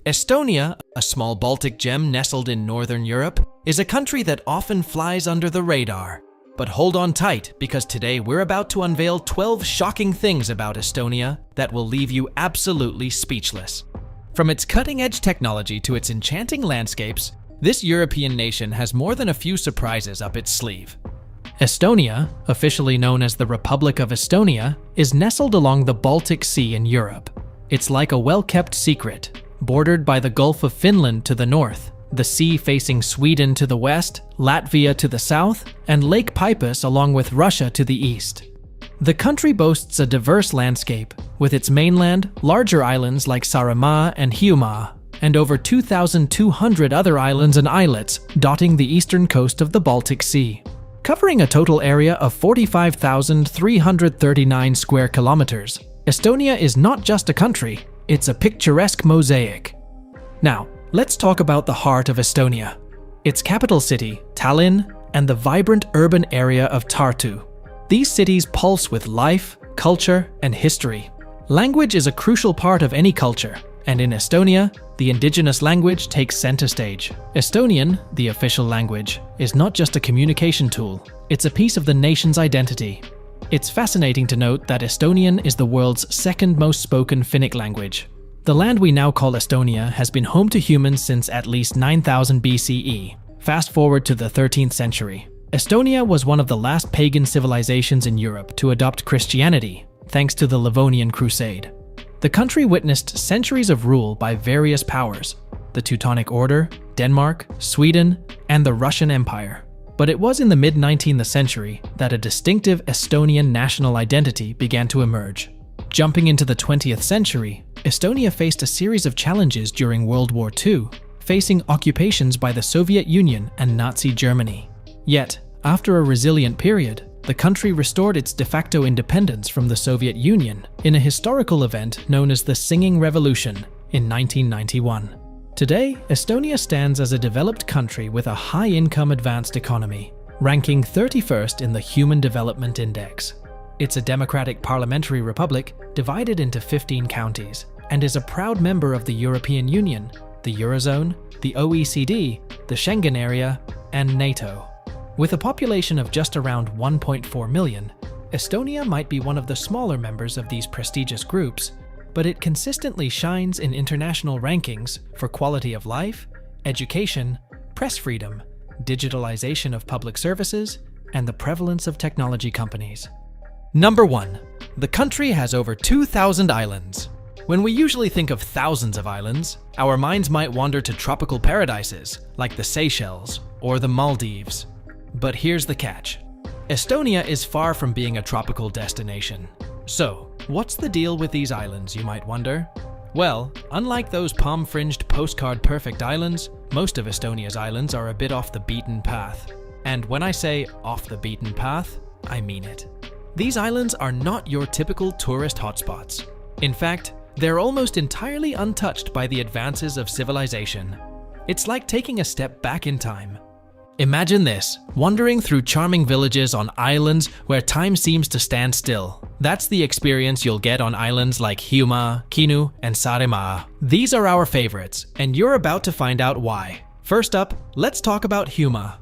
Estonia, a small Baltic gem nestled in northern Europe, is a country that often flies under the radar. But hold on tight, because today we're about to unveil 12 shocking things about Estonia that will leave you absolutely speechless. From its cutting-edge technology to its enchanting landscapes, this European nation has more than a few surprises up its sleeve. Estonia, officially known as the Republic of Estonia, is nestled along the Baltic Sea in Europe. It's like a well-kept secret, bordered by the Gulf of Finland to the north, the sea facing Sweden to the west, Latvia to the south, and Lake Peipus along with Russia to the east. The country boasts a diverse landscape, with its mainland, larger islands like Saaremaa and Hiiumaa, and over 2,200 other islands and islets dotting the eastern coast of the Baltic Sea. Covering a total area of 45,339 square kilometers, Estonia is not just a country, it's a picturesque mosaic. Now, let's talk about the heart of Estonia. Its capital city, Tallinn, and the vibrant urban area of Tartu. These cities pulse with life, culture, and history. Language is a crucial part of any culture, and in Estonia, the indigenous language takes center stage. Estonian, the official language, is not just a communication tool, it's a piece of the nation's identity. It's fascinating to note that Estonian is the world's second most spoken Finnic language. The land we now call Estonia has been home to humans since at least 9000 BCE. Fast forward to the 13th century. Estonia was one of the last pagan civilizations in Europe to adopt Christianity, thanks to the Livonian Crusade. The country witnessed centuries of rule by various powers, the Teutonic Order, Denmark, Sweden, and the Russian Empire. But it was in the mid-19th century that a distinctive Estonian national identity began to emerge. Jumping into the 20th century, Estonia faced a series of challenges during World War II, facing occupations by the Soviet Union and Nazi Germany. Yet, after a resilient period, the country restored its de facto independence from the Soviet Union in a historical event known as the Singing Revolution in 1991. Today, Estonia stands as a developed country with a high-income advanced economy, ranking 31st in the Human Development Index. It's a democratic parliamentary republic divided into 15 counties and is a proud member of the European Union, the Eurozone, the OECD, the Schengen area, and NATO. With a population of just around 1.4 million, Estonia might be one of the smaller members of these prestigious groups, but it consistently shines in international rankings for quality of life, education, press freedom, digitalization of public services, and the prevalence of technology companies. Number 1. The country has over 2,000 islands. When we usually think of thousands of islands, our minds might wander to tropical paradises like the Seychelles or the Maldives. But here's the catch. Estonia is far from being a tropical destination. So, what's the deal with these islands, you might wonder? Well, unlike those palm-fringed postcard-perfect islands, most of Estonia's islands are a bit off the beaten path. And when I say off the beaten path, I mean it. These islands are not your typical tourist hotspots. In fact, they're almost entirely untouched by the advances of civilization. It's like taking a step back in time. Imagine this, wandering through charming villages on islands where time seems to stand still. That's the experience you'll get on islands like Hiiumaa, Kinu, and Saaremaa. These are our favorites, and you're about to find out why. First up, let's talk about Hiiumaa.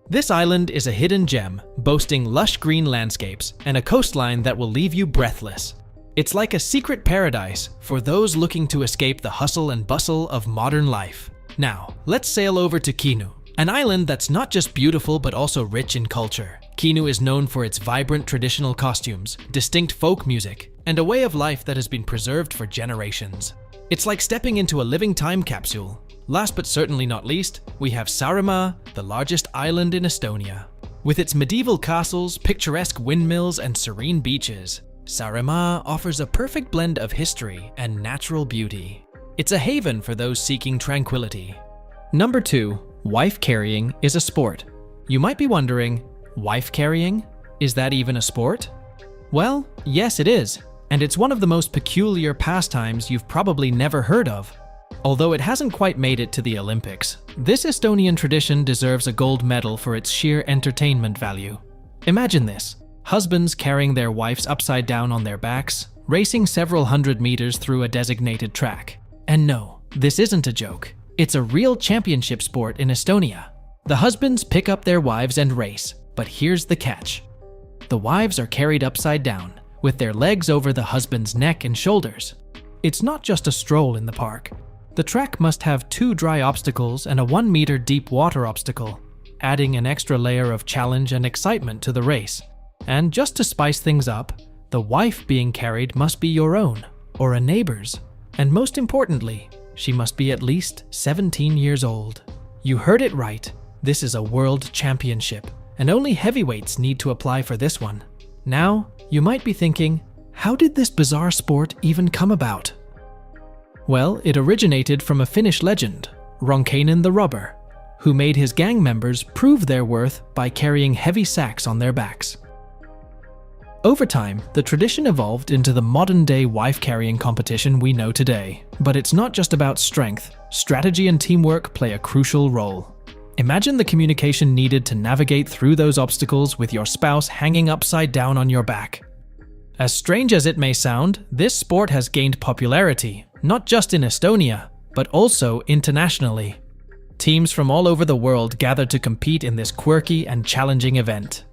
This island is a hidden gem, boasting lush green landscapes and a coastline that will leave you breathless. It's like a secret paradise for those looking to escape the hustle and bustle of modern life. Now, let's sail over to Kinu, an island that's not just beautiful but also rich in culture. Kinu is known for its vibrant traditional costumes, distinct folk music, and a way of life that has been preserved for generations. It's like stepping into a living time capsule. Last but certainly not least, we have Saaremaa, the largest island in Estonia. With its medieval castles, picturesque windmills, and serene beaches, Saaremaa offers a perfect blend of history and natural beauty. It's a haven for those seeking tranquility. Number 2. Wife carrying is a sport. You might be wondering, wife carrying? Is that even a sport? Well, yes it is, and it's one of the most peculiar pastimes you've probably never heard of. Although it hasn't quite made it to the Olympics, this Estonian tradition deserves a gold medal for its sheer entertainment value. Imagine this, husbands carrying their wives upside down on their backs, racing several hundred meters through a designated track. And no, This isn't a joke. It's a real championship sport in Estonia. The husbands pick up their wives and race, but here's the catch. The wives are carried upside down, with their legs over the husband's neck and shoulders. It's not just a stroll in the park. The track must have 2 dry obstacles and a 1-meter deep water obstacle, adding an extra layer of challenge and excitement to the race. And just to spice things up, the wife being carried must be your own, or a neighbor's. And most importantly, she must be at least 17 years old. You heard it right. This is a world championship, and only heavyweights need to apply for this one. Now, you might be thinking, how did this bizarre sport even come about? Well, it originated from a Finnish legend, Ronkainen the Robber, who made his gang members prove their worth by carrying heavy sacks on their backs. Over time, the tradition evolved into the modern-day wife-carrying competition we know today. But it's not just about strength. Strategy and teamwork play a crucial role. Imagine the communication needed to navigate through those obstacles with your spouse hanging upside down on your back. As strange as it may sound, this sport has gained popularity, not just in Estonia, but also internationally. Teams from all over the world gather to compete in this quirky and challenging event.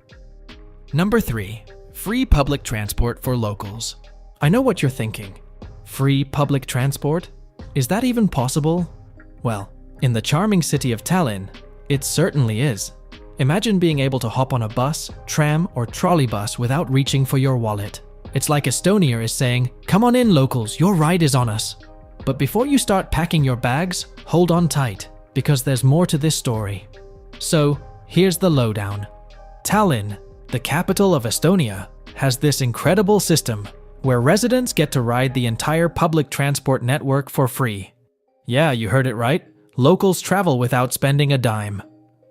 Number 3. Free public transport for locals. I know what you're thinking. Free public transport? Is that even possible? Well, in the charming city of Tallinn, it certainly is. Imagine being able to hop on a bus, tram, or trolleybus without reaching for your wallet. It's like Estonia is saying, "Come on in, locals, your ride is on us." But before you start packing your bags, hold on tight, because there's more to this story. So, here's the lowdown. Tallinn, the capital of Estonia, has this incredible system where residents get to ride the entire public transport network for free. Yeah, you heard it right. Locals travel without spending a dime.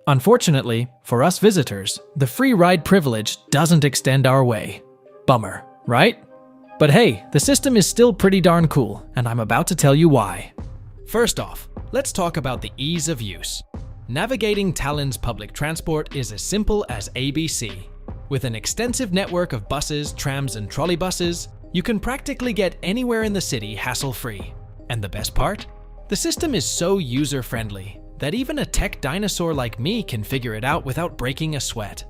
Unfortunately, for us visitors, the free ride privilege doesn't extend our way. Bummer, right? But hey, the system is still pretty darn cool, and I'm about to tell you why. First off, let's talk about the ease of use. Navigating Tallinn's public transport is as simple as ABC. With an extensive network of buses, trams, and trolleybuses, you can practically get anywhere in the city hassle-free. And the best part? The system is so user-friendly that even a tech dinosaur like me can figure it out without breaking a sweat.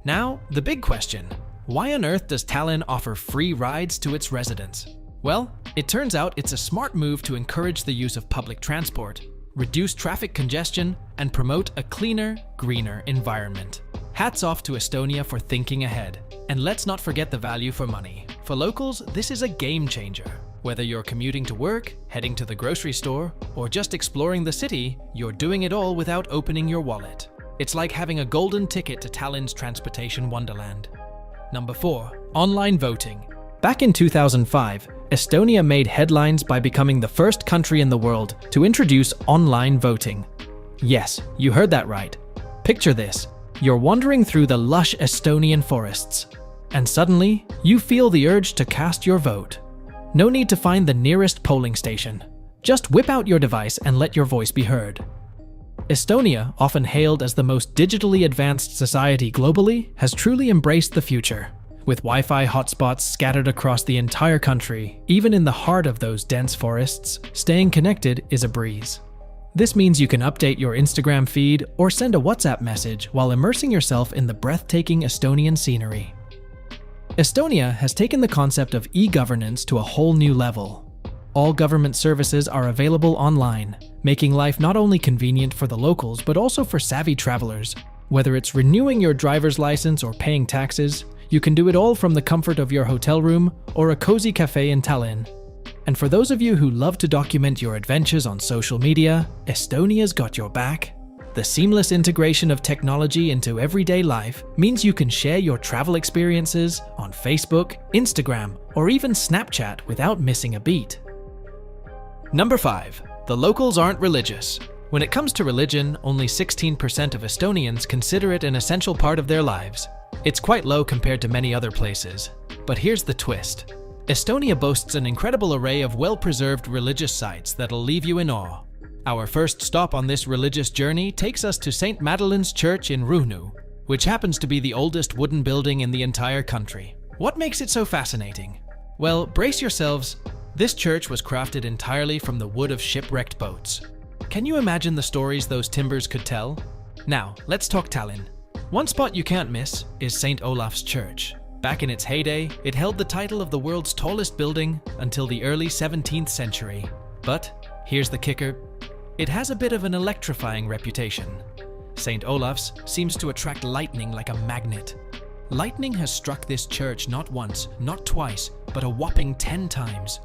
Now, the big question. Why on earth does Tallinn offer free rides to its residents? Well, it turns out it's a smart move to encourage the use of public transport, reduce traffic congestion, and promote a cleaner, greener environment. Hats off to Estonia for thinking ahead. And let's not forget the value for money. For locals, this is a game changer. Whether you're commuting to work, heading to the grocery store, or just exploring the city, you're doing it all without opening your wallet. It's like having a golden ticket to Tallinn's transportation wonderland. Number 4. Online voting. Back in 2005, Estonia made headlines by becoming the first country in the world to introduce online voting. Yes, you heard that right. Picture this. You're wandering through the lush Estonian forests, and suddenly, you feel the urge to cast your vote. No need to find the nearest polling station. Just whip out your device and let your voice be heard. Estonia, often hailed as the most digitally advanced society globally, has truly embraced the future. With Wi-Fi hotspots scattered across the entire country, even in the heart of those dense forests, staying connected is a breeze. This means you can update your Instagram feed or send a WhatsApp message while immersing yourself in the breathtaking Estonian scenery. Estonia has taken the concept of e-governance to a whole new level. All government services are available online, making life not only convenient for the locals but also for savvy travelers. Whether it's renewing your driver's license or paying taxes, you can do it all from the comfort of your hotel room or a cozy cafe in Tallinn. And for those of you who love to document your adventures on social media, Estonia's got your back. The seamless integration of technology into everyday life means you can share your travel experiences on Facebook, Instagram, or even Snapchat without missing a beat. Number 5. The locals aren't religious. When it comes to religion, only 16% of Estonians consider it an essential part of their lives. It's quite low compared to many other places. But here's the twist. Estonia boasts an incredible array of well-preserved religious sites that'll leave you in awe. Our first stop on this religious journey takes us to St. Madeline's Church in Ruhnu, which happens to be the oldest wooden building in the entire country. What makes it so fascinating? Well, brace yourselves. This church was crafted entirely from the wood of shipwrecked boats. Can you imagine the stories those timbers could tell? Now, let's talk Tallinn. One spot you can't miss is St. Olaf's Church. Back in its heyday, it held the title of the world's tallest building until the early 17th century. But here's the kicker. It has a bit of an electrifying reputation. St. Olaf's seems to attract lightning like a magnet. Lightning has struck this church not once, not twice, but a whopping 10 times.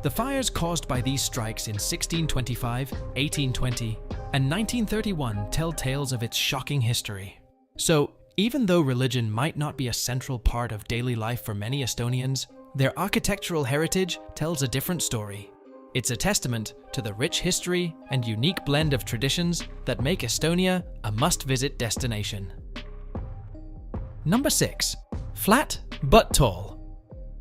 The fires caused by these strikes in 1625, 1820, and 1931 tell tales of its shocking history. So, even though religion might not be a central part of daily life for many Estonians, their architectural heritage tells a different story. It's a testament to the rich history and unique blend of traditions that make Estonia a must-visit destination. Number 6. Flat but tall.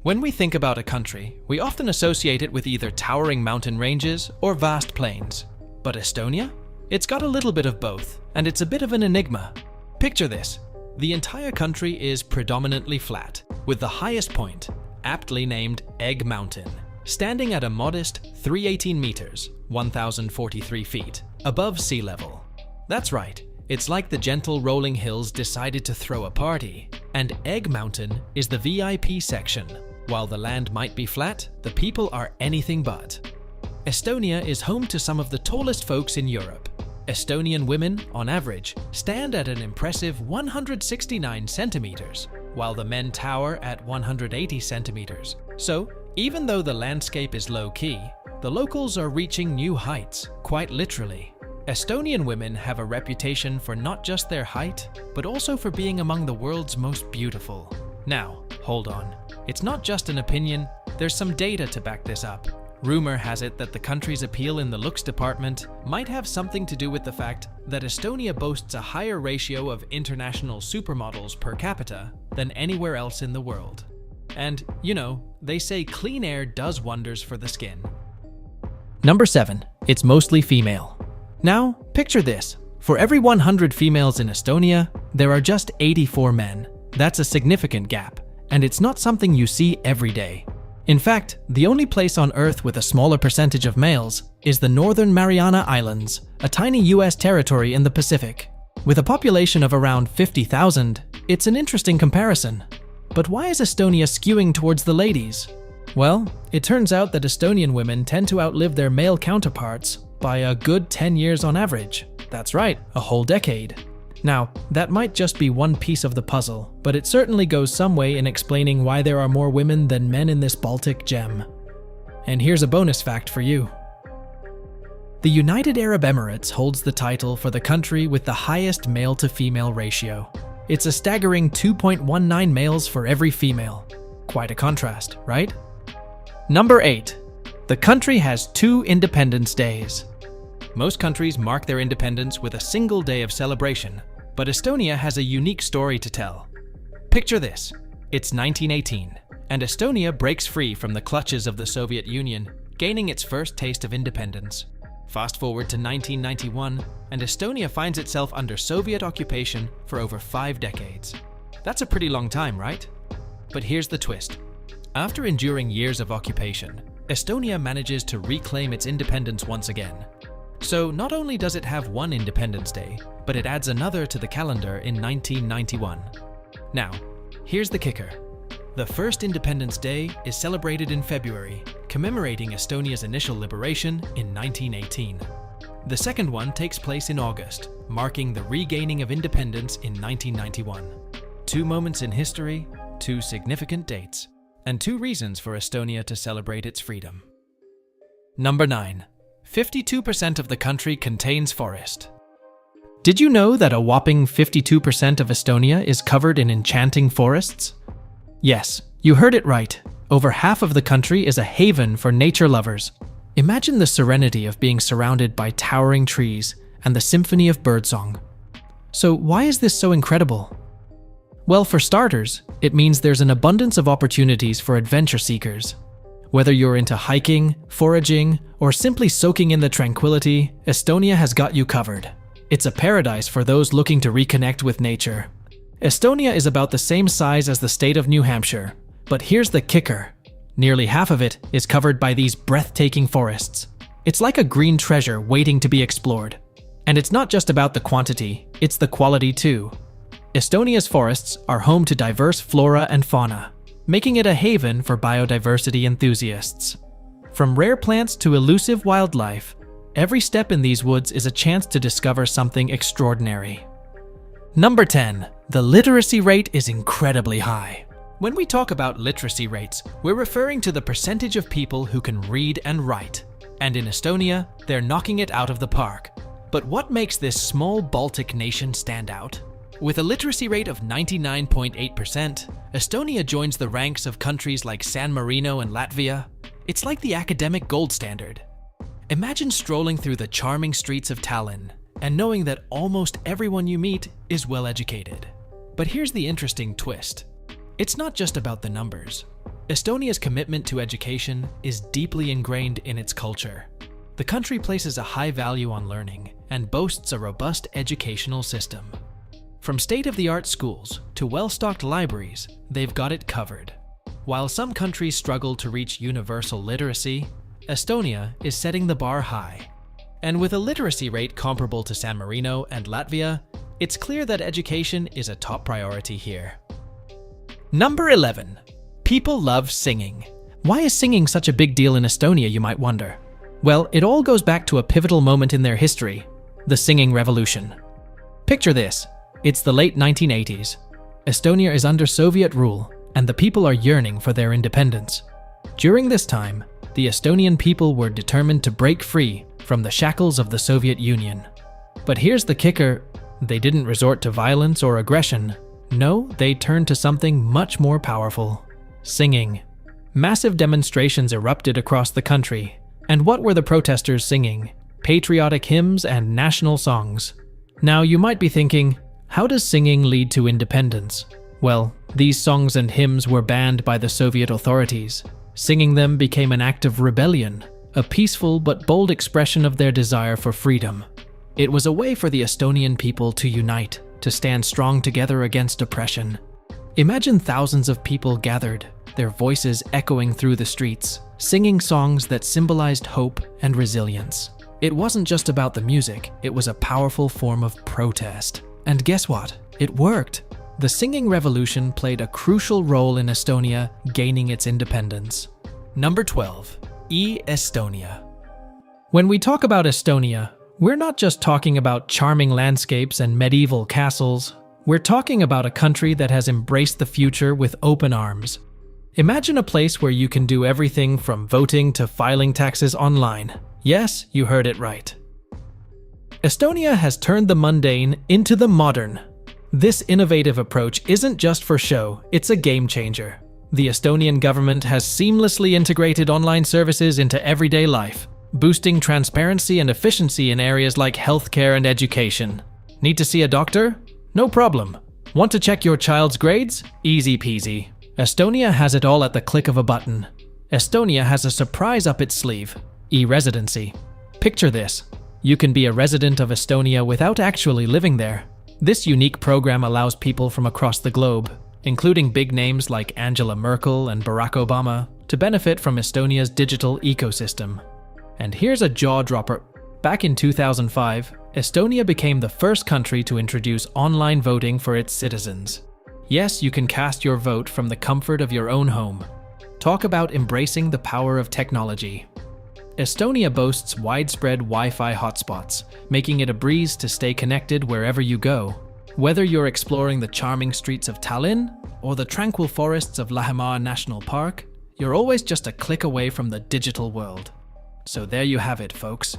When we think about a country, we often associate it with either towering mountain ranges or vast plains. But Estonia? It's got a little bit of both, and it's a bit of an enigma. Picture this. The entire country is predominantly flat, with the highest point, aptly named Egg Mountain, standing at a modest 318 meters, 1,043 feet, above sea level. That's right, it's like the gentle rolling hills decided to throw a party, and Egg Mountain is the VIP section. While the land might be flat, the people are anything but. Estonia is home to some of the tallest folks in Europe. Estonian women, on average, stand at an impressive 169 centimeters, while the men tower at 180 centimeters. So, even though the landscape is low-key, the locals are reaching new heights, quite literally. Estonian women have a reputation for not just their height, but also for being among the world's most beautiful. Now, hold on. It's not just an opinion, there's some data to back this up. Rumor has it that the country's appeal in the looks department might have something to do with the fact that Estonia boasts a higher ratio of international supermodels per capita than anywhere else in the world. And, you know, they say clean air does wonders for the skin. Number 7. It's mostly female. Now, picture this. For every 100 females in Estonia, there are just 84 men. That's a significant gap, and it's not something you see every day. In fact, the only place on Earth with a smaller percentage of males is the Northern Mariana Islands, a tiny US territory in the Pacific. With a population of around 50,000, it's an interesting comparison. But why is Estonia skewing towards the ladies? Well, it turns out that Estonian women tend to outlive their male counterparts by a good 10 years on average. That's right, a whole decade. Now, that might just be one piece of the puzzle, but it certainly goes some way in explaining why there are more women than men in this Baltic gem. And here's a bonus fact for you. The United Arab Emirates holds the title for the country with the highest male-to-female ratio. It's a staggering 2.19 males for every female. Quite a contrast, right? Number 8. The country has 2 Independence Days. Most countries mark their independence with a single day of celebration, but Estonia has a unique story to tell. Picture this. It's 1918, and Estonia breaks free from the clutches of the Soviet Union, gaining its first taste of independence. Fast forward to 1991, and Estonia finds itself under Soviet occupation for over 5 decades. That's a pretty long time, right? But here's the twist. After enduring years of occupation, Estonia manages to reclaim its independence once again. So not only does it have one Independence Day, but it adds another to the calendar in 1991. Now, here's the kicker. The first Independence Day is celebrated in February, commemorating Estonia's initial liberation in 1918. The second one takes place in August, marking the regaining of independence in 1991. 2 moments in history, 2 significant dates, and 2 reasons for Estonia to celebrate its freedom. Number 9. 52% of the country contains forest. Did you know that a whopping 52% of Estonia is covered in enchanting forests? Yes, you heard it right. Over half of the country is a haven for nature lovers. Imagine the serenity of being surrounded by towering trees and the symphony of birdsong. So why is this so incredible? Well, for starters, it means there's an abundance of opportunities for adventure seekers. Whether you're into hiking, foraging, or simply soaking in the tranquility, Estonia has got you covered. It's a paradise for those looking to reconnect with nature. Estonia is about the same size as the state of New Hampshire, but here's the kicker. Nearly half of it is covered by these breathtaking forests. It's like a green treasure waiting to be explored. And it's not just about the quantity, it's the quality too. Estonia's forests are home to diverse flora and fauna, making it a haven for biodiversity enthusiasts. From rare plants to elusive wildlife, every step in these woods is a chance to discover something extraordinary. Number 10. The literacy rate is incredibly high. When we talk about literacy rates, we're referring to the percentage of people who can read and write. And in Estonia, they're knocking it out of the park. But what makes this small Baltic nation stand out? With a literacy rate of 99.8%, Estonia joins the ranks of countries like San Marino and Latvia. It's like the academic gold standard. Imagine strolling through the charming streets of Tallinn and knowing that almost everyone you meet is well educated. But here's the interesting twist. It's not just about the numbers. Estonia's commitment to education is deeply ingrained in its culture. The country places a high value on learning and boasts a robust educational system. From state-of-the-art schools to well-stocked libraries, they've got it covered. While some countries struggle to reach universal literacy, Estonia is setting the bar high. And with a literacy rate comparable to San Marino and Latvia, it's clear that education is a top priority here. Number 11. People love singing. Why is singing such a big deal in Estonia, you might wonder? Well, it all goes back to a pivotal moment in their history, the singing revolution. Picture this. It's the late 1980s. Estonia is under Soviet rule, and the people are yearning for their independence. During this time, the Estonian people were determined to break free from the shackles of the Soviet Union. But here's the kicker, they didn't resort to violence or aggression. No, they turned to something much more powerful: singing. Massive demonstrations erupted across the country. And what were the protesters singing? Patriotic hymns and national songs. Now you might be thinking, how does singing lead to independence? Well, these songs and hymns were banned by the Soviet authorities. Singing them became an act of rebellion, a peaceful but bold expression of their desire for freedom. It was a way for the Estonian people to unite, to stand strong together against oppression. Imagine thousands of people gathered, their voices echoing through the streets, singing songs that symbolized hope and resilience. It wasn't just about the music, it was a powerful form of protest. And guess what? It worked. The singing revolution played a crucial role in Estonia gaining its independence. Number 12. Estonia. When we talk about Estonia, we're not just talking about charming landscapes and medieval castles. We're talking about a country that has embraced the future with open arms. Imagine a place where you can do everything from voting to filing taxes online. Yes, you heard it right. Estonia has turned the mundane into the modern. This innovative approach isn't just for show, it's a game changer. The Estonian government has seamlessly integrated online services into everyday life, boosting transparency and efficiency in areas like healthcare and education. Need to see a doctor? No problem. Want to check your child's grades? Easy peasy. Estonia has it all at the click of a button. Estonia has a surprise up its sleeve: e-residency. Picture this. You can be a resident of Estonia without actually living there. This unique program allows people from across the globe, including big names like Angela Merkel and Barack Obama, to benefit from Estonia's digital ecosystem. And here's a jaw-dropper. Back in 2005, Estonia became the first country to introduce online voting for its citizens. Yes, you can cast your vote from the comfort of your own home. Talk about embracing the power of technology. Estonia boasts widespread Wi-Fi hotspots, making it a breeze to stay connected wherever you go. Whether you're exploring the charming streets of Tallinn or the tranquil forests of Lahemaa National Park, you're always just a click away from the digital world. So there you have it, folks.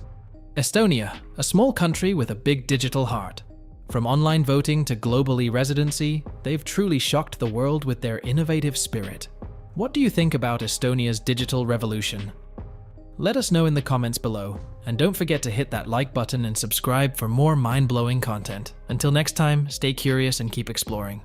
Estonia, a small country with a big digital heart. From online voting to global e-residency, they've truly shocked the world with their innovative spirit. What do you think about Estonia's digital revolution? Let us know in the comments below, and don't forget to hit that like button and subscribe for more mind-blowing content. Until next time, stay curious and keep exploring.